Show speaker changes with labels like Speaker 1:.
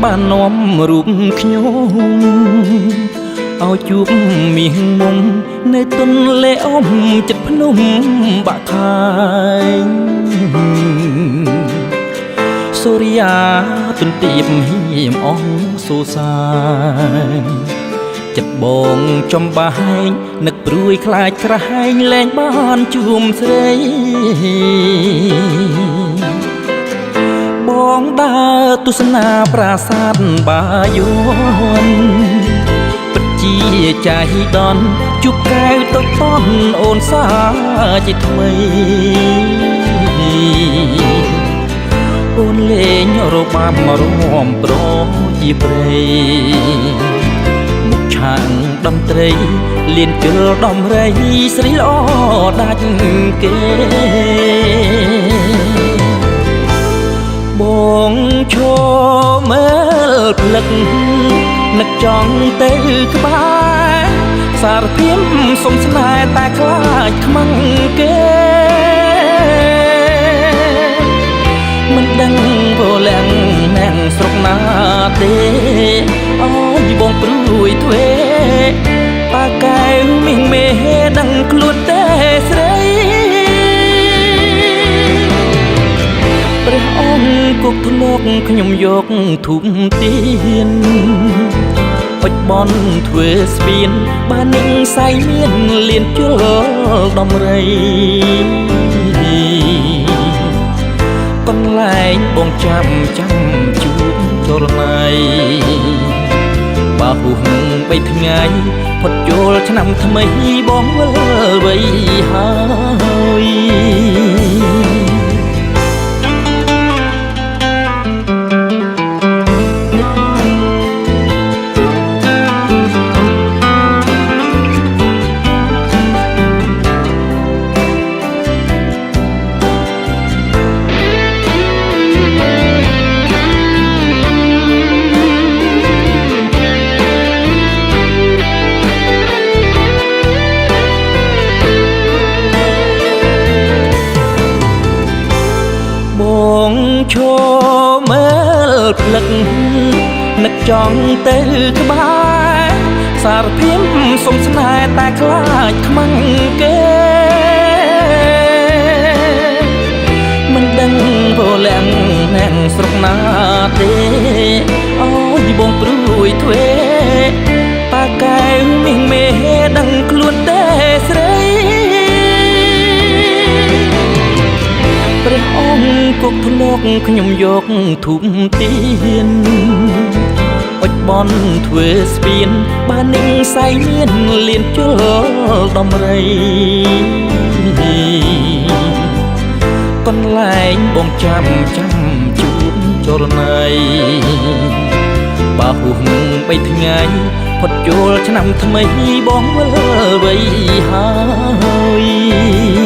Speaker 1: បាននាំរូបខ្ញុំឲ្យជួបមាសមុំនៅទន្លេអមចិត្តភ្នំបាក់ខាយសូរិយាទន្ទាបហៀមអស់សូសាយចិត្តបងចំបែកនឹកព្រួយខ្លាចក្រែងលែងបានជួមស្រីបងដើរទស្សនាប្រាសាទបាយ័នពិតជាចាយដន់ជួបកែវតូចតន់អូនសាជាថ្មីអូនលេងរបាំរំប្រជាព្រៃមុខឆាងដំត្រីលៀនជលដំរីស្រីល្អដាច់គេបងឈរមើលផ្លឹកនឹកចង់ទៅក្បែរសារភាពសុំស្នេហ៍តែខ្លាចខ្មាំងគេមិនដឹងព្រលាំងណាំងស្រុកណាទេអើយបងព្រួយទ្វេតើកែវមីងមេដឹងខ្លួនទេស្រីព្រះអង្គគុកធ្លាប់ខ្ញុំយកធុំទៀនអុចបនធ្វើស្ពានបាននឹងសៃមានលៀនជលដំរីកន្លែងបងចាំជួបចរណៃបាហុង3ថ្ងៃផុតចូលឆ្នាំថ្មីបងវិលវ័យហើយបងឈរមើលផ្លឹកនឹកចង់ទៅក្បែរសារភាពសុំស្នេហ៍តែខ្លាចខ្មាំងគេមិនដឹងព្រលាំងណាំងស្រុកណាទេអើយបងព្រួយទ្វេតើកែវមីងមេដឹងខ្លួនទេស្រីព្រះអង្គគុកធ្លាប់ខ្ញុំយកធុំទៀនអុចបនធ្វើស្ពានបាននឹងសៃមានលៀនជលដំរីកន្លែងបងចាំជួបចរណៃបាហុង3ថ្ងៃផុតចូលឆ្នាំថ្មីបងវិលវ័យហើយ